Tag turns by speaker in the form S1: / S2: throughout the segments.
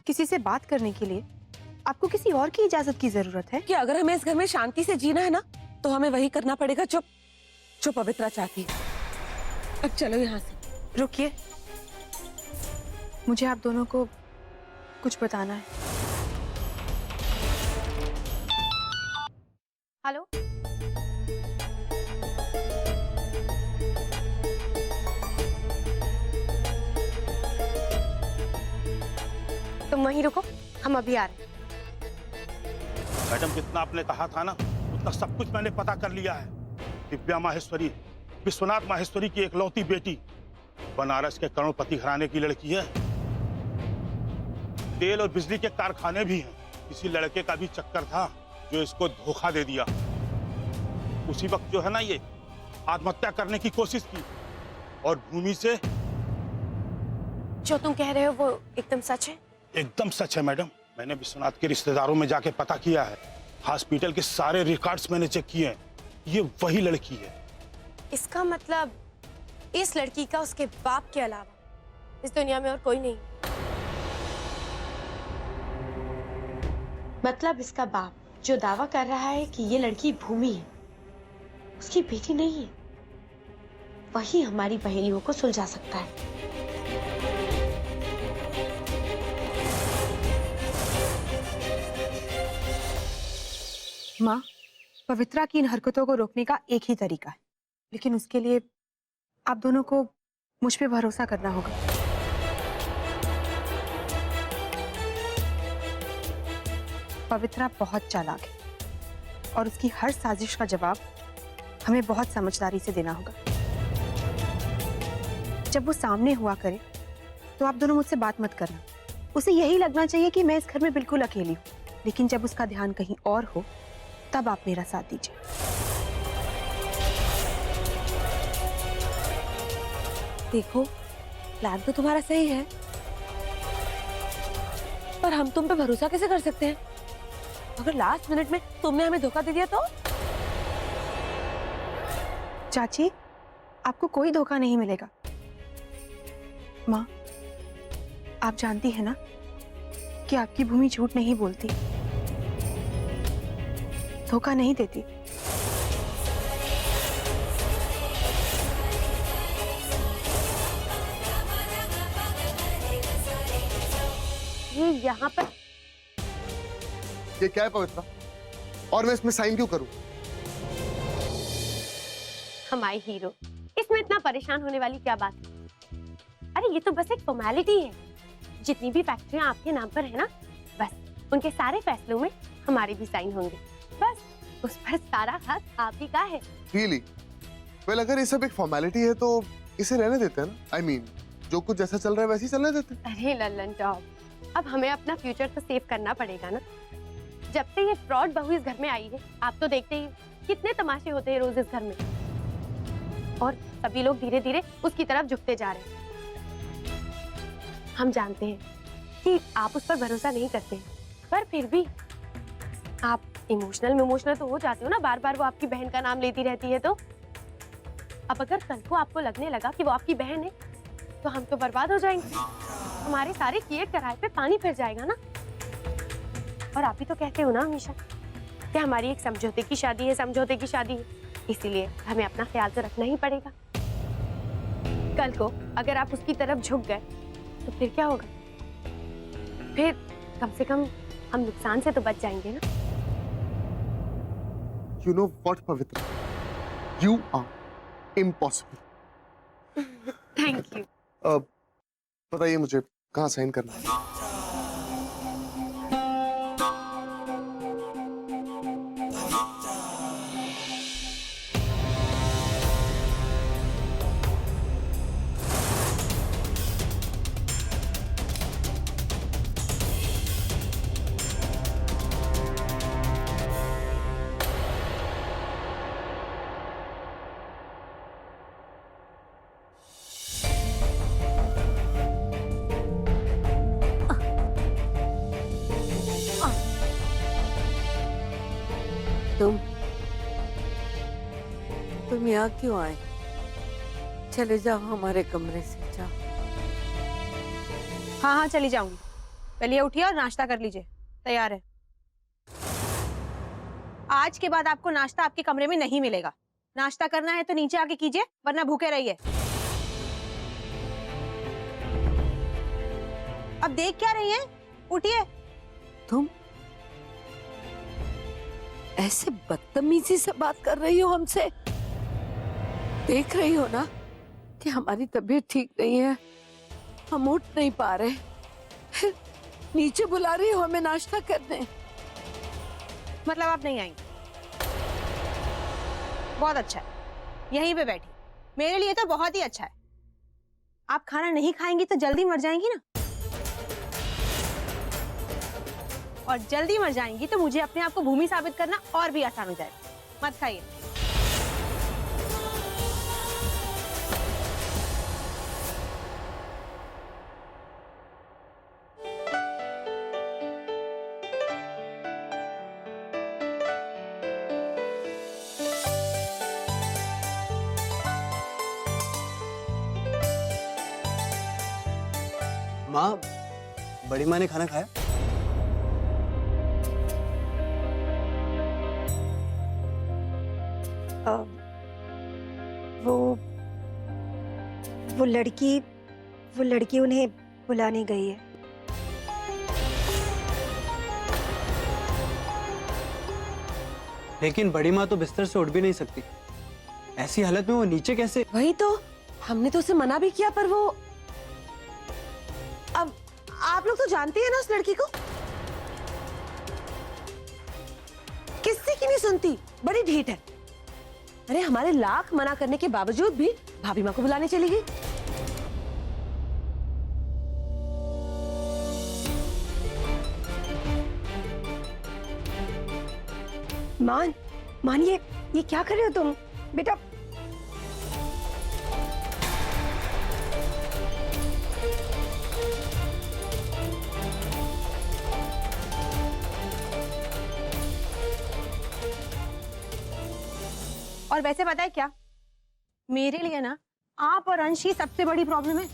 S1: किसी से बात करने के लिए आपको किसी और की इजाजत की जरूरत है?
S2: कि अगर हमें इस घर में शांति से जीना है ना, तो हमें वही करना पड़ेगा जो पवित्रा चाहती है। अब चलो यहाँ से।
S1: रुकिए, मुझे आप दोनों को कुछ बताना है। हेलो, तुम वहीं रुको, हम अभी आ रहे हैं।
S3: मैडम, जितना आपने कहा था ना, उतना सब कुछ मैंने पता कर लिया है। दिव्या माहेश्वरी विश्वनाथ माहेश्वरी की एकलौती बेटी, बनारस के करोड़पति घराने की लड़की है। तेल और बिजली के कारखाने भी हैं। किसी लड़के का भी चक्कर था जो इसको धोखा दे दिया। उसी वक्त जो है ना, ये आत्महत्या करने की कोशिश की और भूमि से।
S1: जो तुम कह रहे हो वो एकदम सच है?
S3: एकदम सच है मैडम। मैंने विश्वनाथ के रिश्तेदारों में जाके पता किया है। हॉस्पिटल के सारे रिकॉर्ड्स मैंने चेक किए हैं। ये वही लड़की है।
S1: इसका मतलब इस लड़की का उसके बाप के अलावा इस दुनिया में और कोई नहीं।
S4: मतलब इसका बाप जो दावा कर रहा है कि ये लड़की भूमि है, उसकी बेटी नहीं है, वही हमारी पहेलियों को सुलझा सकता है।
S1: माँ, पवित्रा की इन हरकतों को रोकने का एक ही तरीका है, लेकिन उसके लिए आप दोनों को मुझ पे भरोसा करना होगा। पवित्रा बहुत चालाक है और उसकी हर साजिश का जवाब हमें बहुत समझदारी से देना होगा। जब वो सामने हुआ करे तो आप दोनों मुझसे बात मत करना। उसे यही लगना चाहिए कि मैं इस घर में बिल्कुल अकेली हूँ, लेकिन जब उसका ध्यान कहीं और हो तब आप मेरा साथ दीजिए।
S2: देखो, प्लान तो तुम्हारा सही है, पर हम तुम पे भरोसा कैसे कर सकते हैं? अगर लास्ट मिनट में तुमने हमें धोखा दे दिया तो?
S1: चाची, आपको कोई धोखा नहीं मिलेगा। माँ, आप जानती है ना कि आपकी भूमि झूठ नहीं बोलती, धोखा नहीं देती।
S4: ये यहाँ पर
S5: ये क्या है पवित्रा? और मैं इसमें साइन क्यों करूं?
S4: हमारे हीरो, इसमें इतना परेशान होने वाली क्या बात है? अरे ये तो बस एक फॉर्मेलिटी है। जितनी भी फैक्ट्रियां आपके नाम पर है ना, बस उनके सारे फैसलों में हमारे भी साइन होंगे। बस उस पर सारा हक आप ही का है।
S5: Really? Well, अगर ये सब एक फॉर्मेलिटी है तो इसे रहने देते हैं ना। I mean, जो कुछ जैसा चल रहा है वैसे ही चलने देते हैं।
S4: अरे लल्लन टॉप, अब हमें अपना फ्यूचर तो सेव करना पड़ेगा ना। जब से ये फ्रॉड बहू इस घर में आई है, आप तो देखते ही कितने तमाशे होते हैं रोज इस घर में, और सभी लोग धीरे धीरे उसकी तरफ झुकते जा रहे हैं। हम जानते हैं कि आप उस पर भरोसा नहीं करते, पर फिर भी आप इमोशनल तो हो जाते हो ना। बार बार वो आपकी बहन का नाम लेती रहती है, तो अब अगर कल को आपको लगने लगा कि वो आपकी बहन है, तो हम तो बर्बाद हो जाएंगे। हमारे सारे किए कराए पे पानी फिर जाएगा ना। और आप ही तो कहते हो ना हमेशा कि हमारी एक समझौते की शादी है, समझौते की शादी है, इसीलिए हमें अपना ख्याल तो रखना ही पड़ेगा। कल को अगर आप उसकी तरफ झुक गए तो फिर क्या होगा? फिर कम से कम हम नुकसान से तो बच जाएंगे ना।
S5: You know what, Pavitra? You are impossible.
S4: Thank you.
S5: बताइए मुझे कहाँ साइन करना है?
S2: तुम यहाँ क्यों आए? चले जाओ हमारे कमरे से, जाओ।
S1: हाँ हाँ, चली जाऊंगी, पहले उठिए और नाश्ता कर लीजिए, तैयार है। आज के बाद आपको नाश्ता आपके कमरे में नहीं मिलेगा। नाश्ता करना है तो नीचे आके कीजिए, वरना भूखे रहिए। अब देख क्या रही हैं? उठिए।
S2: तुम ऐसे बदतमीजी से बात कर रही हो हमसे? देख रही हो ना कि हमारी तबीयत ठीक नहीं है, हम उठ नहीं पा रहे, फिर नीचे बुला रही हो हमें नाश्ता करने।
S1: मतलब आप नहीं आएंगे? बहुत अच्छा है, यहीं पे बैठी। मेरे लिए तो बहुत ही अच्छा है। आप खाना नहीं खाएंगी तो जल्दी मर जाएंगी ना, और जल्दी मर जाएंगी तो मुझे अपने आप को भूमि साबित करना और भी आसान हो जाएगा। मत खाइए।
S6: माँ, बड़ी माँ ने खाना खाया?
S7: वो लड़की उन्हें बुलाने गई है।
S6: लेकिन बड़ी माँ तो बिस्तर से उठ भी नहीं सकती, ऐसी हालत में वो नीचे कैसे?
S2: वही तो, हमने तो उसे मना भी किया, पर वो, अब आप लोग तो जानते हैं ना उस लड़की को, किसी की नहीं सुनती, बड़ी ढीठ है। अरे हमारे लाख मना करने के बावजूद भी भाभी माँ को बुलाने चली गई।
S7: मान ये क्या कर रहे हो तुम बेटा?
S1: और वैसे पता है क्या, मेरे लिए ना आप और अंश ही सबसे बड़ी प्रॉब्लम है।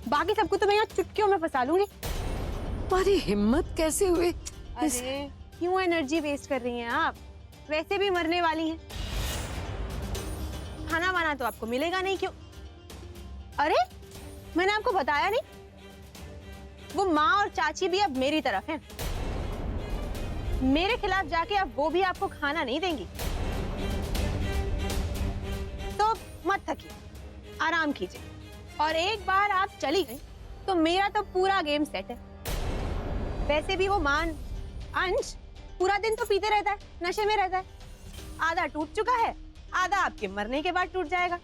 S1: बाकी सबको तो मैं यहाँ चुटकियों में फंसा लूंगी।
S2: तुम्हारी हिम्मत कैसे हुई?
S1: अरे क्यों एनर्जी वेस्ट कर रही हैं आप? वैसे भी मरने वाली हैं। खाना वाना तो आपको मिलेगा नहीं, क्यों? अरे मैंने आपको बताया नहीं, वो माँ और चाची भी अब मेरी तरफ हैं। मेरे खिलाफ जाके अब वो भी आपको खाना नहीं देंगी। तो मत थकिए, आराम कीजिए। और एक बार आप चली गई तो मेरा तो पूरा गेम सेट है। वैसे भी वो मान अंश पूरा दिन तो पीते रहता है, नशे में रहता है। आधा टूट चुका है, आधा आपके मरने के बाद टूट जाएगा।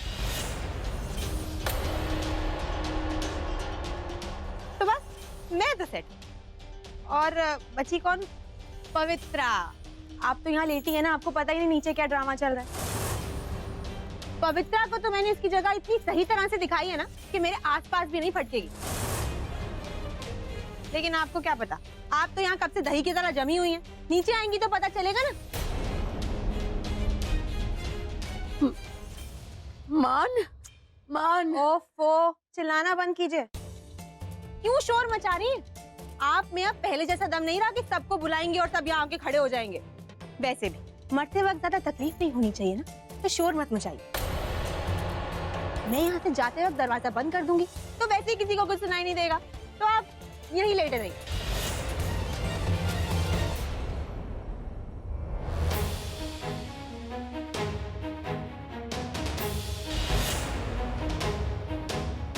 S1: तो बस मैं तो सेट। और बची कौन? पवित्रा। आप तो यहाँ लेटी है ना, आपको पता ही नहीं नीचे क्या ड्रामा चल रहा है। पवित्रा को तो मैंने इसकी जगह इतनी सही तरह से दिखाई है ना कि मेरे आसपास भी नहीं फटकेगी। लेकिन आपको क्या पता, आप तो यहाँ कब से दही की तरह जमी हुई हैं। नीचे आएंगी तो पता चलेगा ना।
S2: मान
S1: ओफो, चिल्लाना बंद कीजिए। क्यों शोर मचा रही हैं? आप में अब पहले जैसा दम नहीं रहा कि सबको बुलाएंगे और सब यहाँ आके खड़े हो जाएंगे। वैसे भी मरते वक्त ज्यादा तकलीफ नहीं होनी चाहिए ना, तो शोर मत मचाइए। मैं यहाँ से जाते वक्त दरवाजा बंद कर दूंगी तो वैसे ही किसी को कुछ सुनाई नहीं देगा। तो आप यही लेटे रहिए।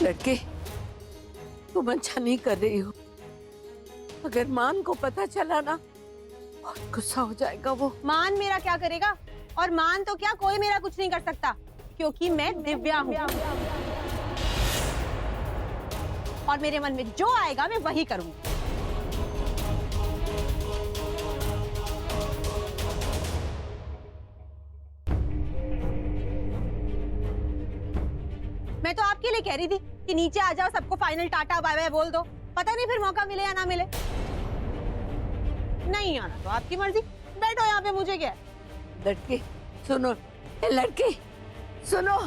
S2: लड़के, तुम अच्छा नहीं कर रही हो। अगर मान को पता चला ना, बहुत गुस्सा हो जाएगा वो।
S1: मान मेरा क्या करेगा? और मान तो क्या, कोई मेरा कुछ नहीं कर सकता, क्योंकि मैं दिव्या हूँ। और मेरे मन में जो आएगा मैं वही करूंगी। मैं तो आपके लिए कह रही थी कि नीचे आ जाओ, सबको फाइनल टाटा बाय बाय बोल दो। पता नहीं फिर मौका मिले या ना मिले। नहीं आना तो आपकी मर्जी, बैठो यहाँ पे, मुझे क्या है।
S2: लड़के सुनो, ए लड़के सुनो,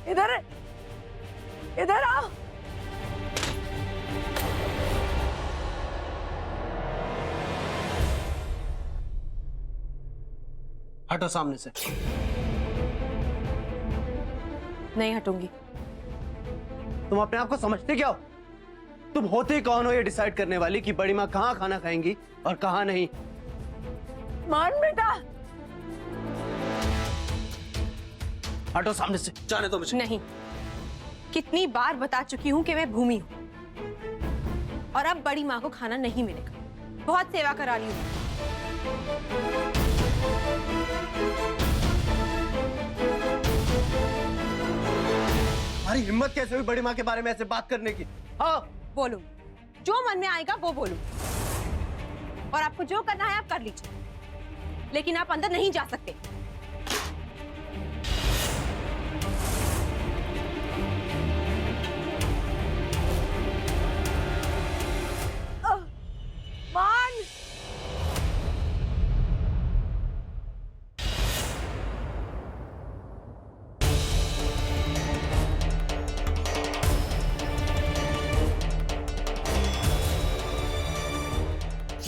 S2: इधर इधर आओ।
S6: हटो सामने से।
S1: नहीं हटूंगी।
S6: तुम अपने आप को समझते क्या हो? तुम होते कौन हो ये डिसाइड करने वाली कि बड़ी माँ कहाँ खाना खाएंगी और कहाँ नहीं?
S2: मान बेटा।
S6: हटो सामने से, जाने दो मुझे।
S1: नहीं, कितनी बार बता चुकी हूँ कि मैं भूमि हूँ और अब बड़ी माँ को खाना नहीं मिलेगा। बहुत सेवा करा ली हूँ।
S6: तुम्हारी हिम्मत कैसे हुई बड़ी माँ के बारे में ऐसे बात करने की? हाँ
S1: बोलूं, जो मन में आएगा वो बोलूं, और आपको जो करना है आप कर लीजिए, लेकिन आप अंदर नहीं जा सकते।
S2: मान।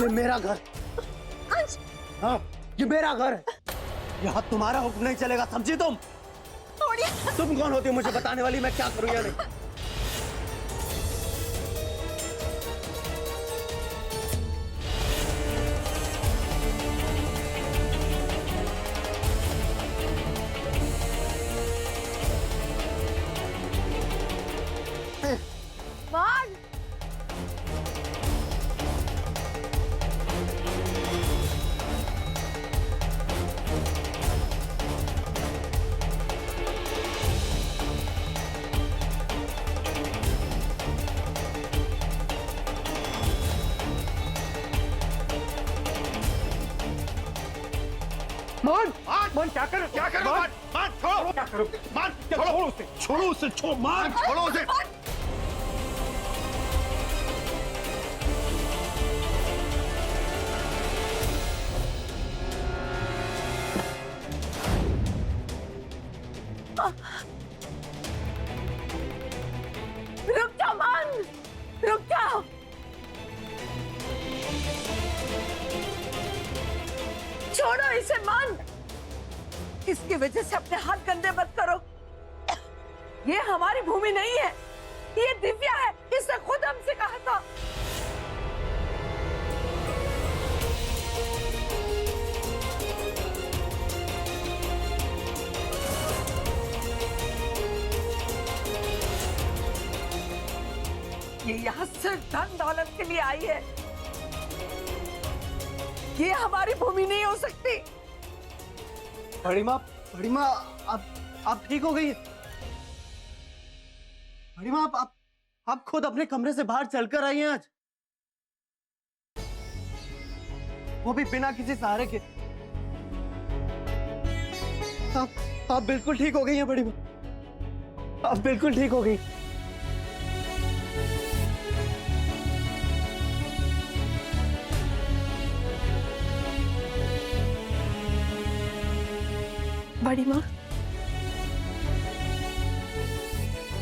S6: ये मेरा घर। हाँ, ये मेरा घर है। यहाँ तुम्हारा हुक्म नहीं चलेगा, समझी तुम? तुम कौन होती हो मुझे बताने वाली मैं क्या करूँ या नहीं?
S2: मान।
S3: मान क्या करो? क्या करो? मान छोड़ो। क्या करो? मान छोड़ो उसे, छोड़ो उसे, छोड़ो मान, छोड़ो उसे।
S2: रुक जाओ मान, रुक जाओ। छोड़ो इसे मान। इसकी वजह से अपने हाथ गंदे मत करो। ये हमारी भूमि नहीं है, ये दिव्या है। इसने खुद हमसे कहा था। ये यहाँ सिर्फ धन दौलत के लिए आई है। ये हमारी भूमि नहीं हो सकती।
S6: बड़ी माँ आप ठीक हो गई? बड़ी माँ आप खुद अपने कमरे से बाहर चलकर आई हैं आज, वो भी बिना किसी सहारे के। आप बिल्कुल ठीक हो गई हैं बड़ी माँ, आप बिल्कुल ठीक हो गई।
S4: बड़ी माँ,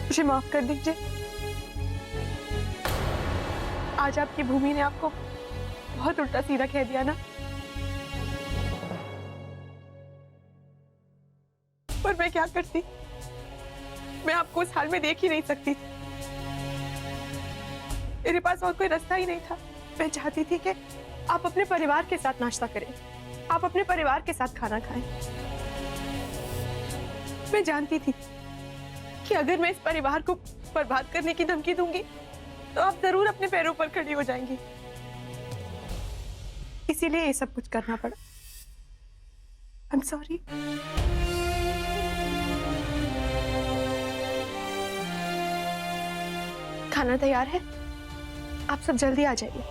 S4: मुझे माफ कर दीजिए। आज आपकी भूमि ने आपको बहुत उल्टा सीधा कह दिया ना, पर मैं क्या करती? मैं आपको उस हाल में देख ही नहीं सकती। मेरे पास और कोई रास्ता ही नहीं था। मैं चाहती थी कि आप अपने परिवार के साथ नाश्ता करें, आप अपने परिवार के साथ खाना खाएं। मैं जानती थी कि अगर मैं इस परिवार को बर्बाद करने की धमकी दूंगी तो आप जरूर अपने पैरों पर खड़ी हो जाएंगी। इसीलिए ये सब कुछ करना पड़ा। I'm sorry। खाना तैयार है, आप सब जल्दी आ जाइए।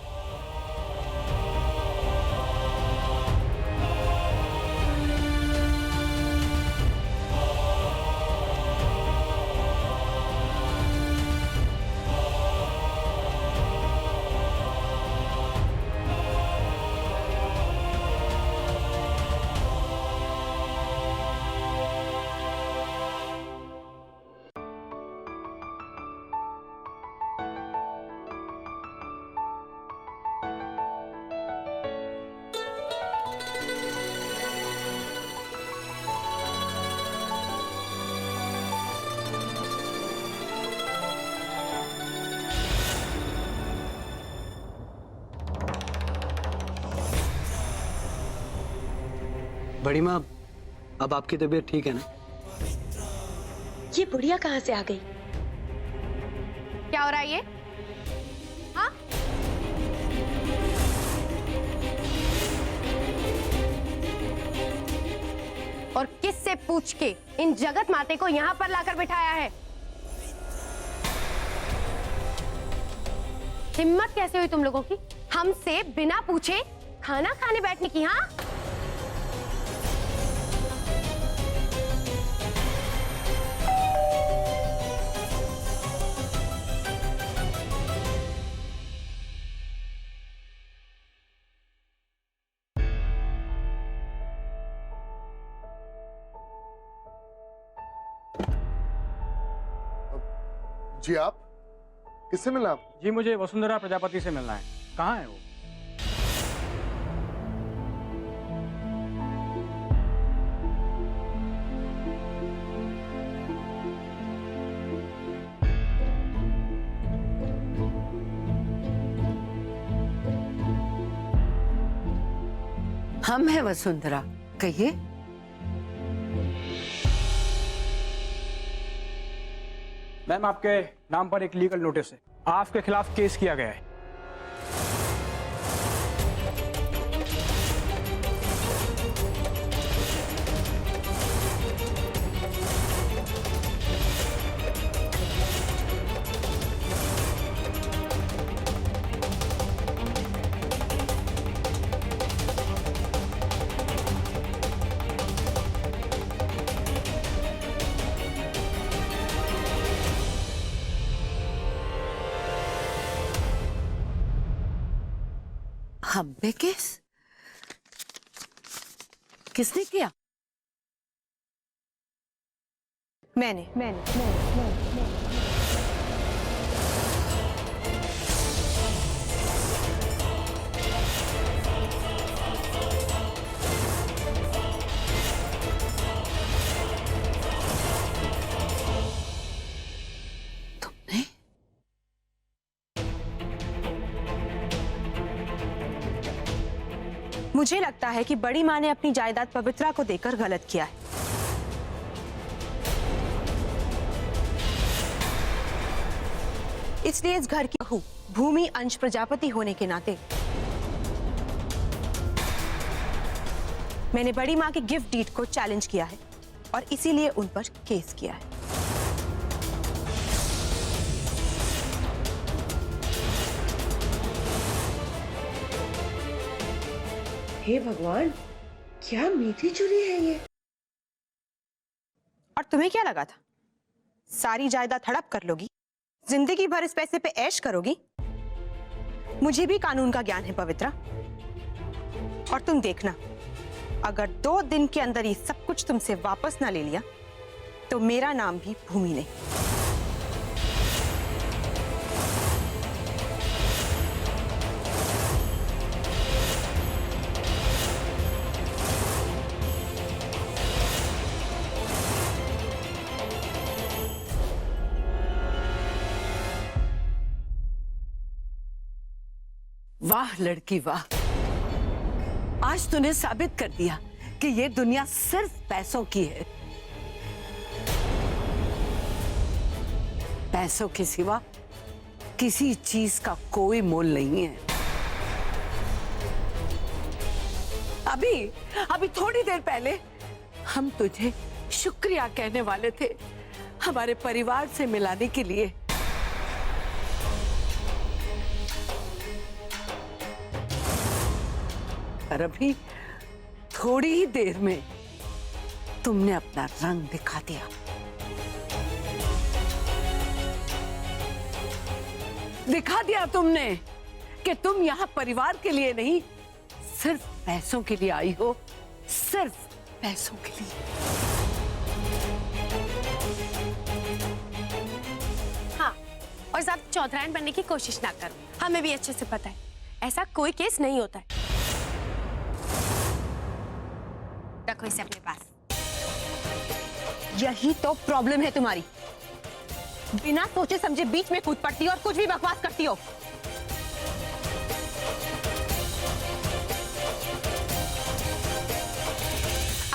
S6: बड़ी माँ, अब आपकी तबीयत ठीक है ना?
S4: ये बुढ़िया कहाँ से आ गई? क्या हो रहा है ये? हाँ? और किससे पूछ के इन जगत माते को यहाँ पर लाकर बिठाया है? हिम्मत कैसे हुई तुम लोगों की हमसे बिना पूछे खाना खाने बैठने की? हाँ,
S5: जी आप किससे मिलना आप?
S8: जी मुझे वसुंधरा प्रजापति से मिलना है। कहाँ है वो?
S2: हम है वसुंधरा, कहिए।
S8: मैम, आपके नाम पर एक लीगल नोटिस है। आपके खिलाफ केस किया गया है।
S2: हम पे केस किसने किया?
S1: मैंने
S2: तुमने?
S1: मुझे लगता है कि बड़ी माँ ने अपनी जायदाद पवित्रा को देकर गलत किया है। इसलिए इस घर की बहू भूमि अंश प्रजापति होने के नाते मैंने बड़ी माँ के गिफ्ट डीड को चैलेंज किया है और इसीलिए उन पर केस किया है।
S2: हे भगवान, क्या मीठी चुरी है ये?
S1: और तुम्हें क्या लगा था सारी जायदाद हड़प कर लोगी, जिंदगी भर इस पैसे पे ऐश करोगी? मुझे भी कानून का ज्ञान है पवित्रा, और तुम देखना, अगर 2 दिन के अंदर ये सब कुछ तुमसे वापस ना ले लिया तो मेरा नाम भी भूमि नहीं।
S2: वाह लड़की वाह, आज तूने साबित कर दिया कि ये दुनिया सिर्फ पैसों की है। पैसों के सिवा किसी चीज का कोई मोल नहीं है। अभी थोड़ी देर पहले हम तुझे शुक्रिया कहने वाले थे हमारे परिवार से मिलाने के लिए। पर अभी थोड़ी ही देर में तुमने अपना रंग दिखा दिया। दिखा दिया तुमने कि तुम यहां परिवार के लिए नहीं, सिर्फ पैसों के लिए आई हो, सिर्फ पैसों के लिए।
S4: हाँ, और ज्यादा चौधरायन बनने की कोशिश ना करो। हमें भी अच्छे से पता है ऐसा कोई केस नहीं होता है। रखो इसे अपने पास।
S1: यही तो प्रॉब्लम है तुम्हारी, बिना सोचे समझे बीच में कूद पड़ती हो और कुछ भी बकवास करती हो।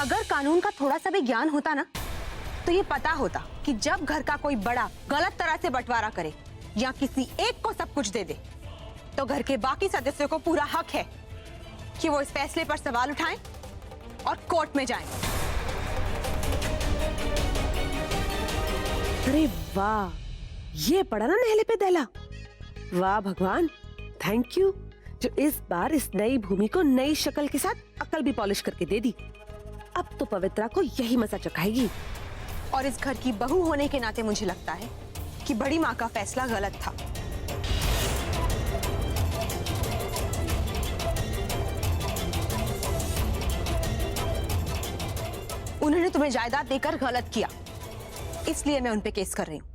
S1: अगर कानून का थोड़ा सा भी ज्ञान होता ना, तो ये पता होता कि जब घर का कोई बड़ा गलत तरह से बंटवारा करे या किसी एक को सब कुछ दे दे, तो घर के बाकी सदस्यों को पूरा हक है कि वो इस फैसले पर सवाल उठाएं और कोर्ट में जाएं।
S9: अरे वाह, ये पड़ा ना नहले पे दहला। वाह भगवान, थैंक यू जो इस बार इस नई भूमि को नई शक्ल के साथ अकल भी पॉलिश करके दे दी। अब तो पवित्रा को यही मजा चखाएगी।
S1: और इस घर की बहू होने के नाते मुझे लगता है कि बड़ी माँ का फैसला गलत था। उन्होंने तुम्हें जायदाद देकर गलत किया, इसलिए मैं उन पे केस कर रही हूँ।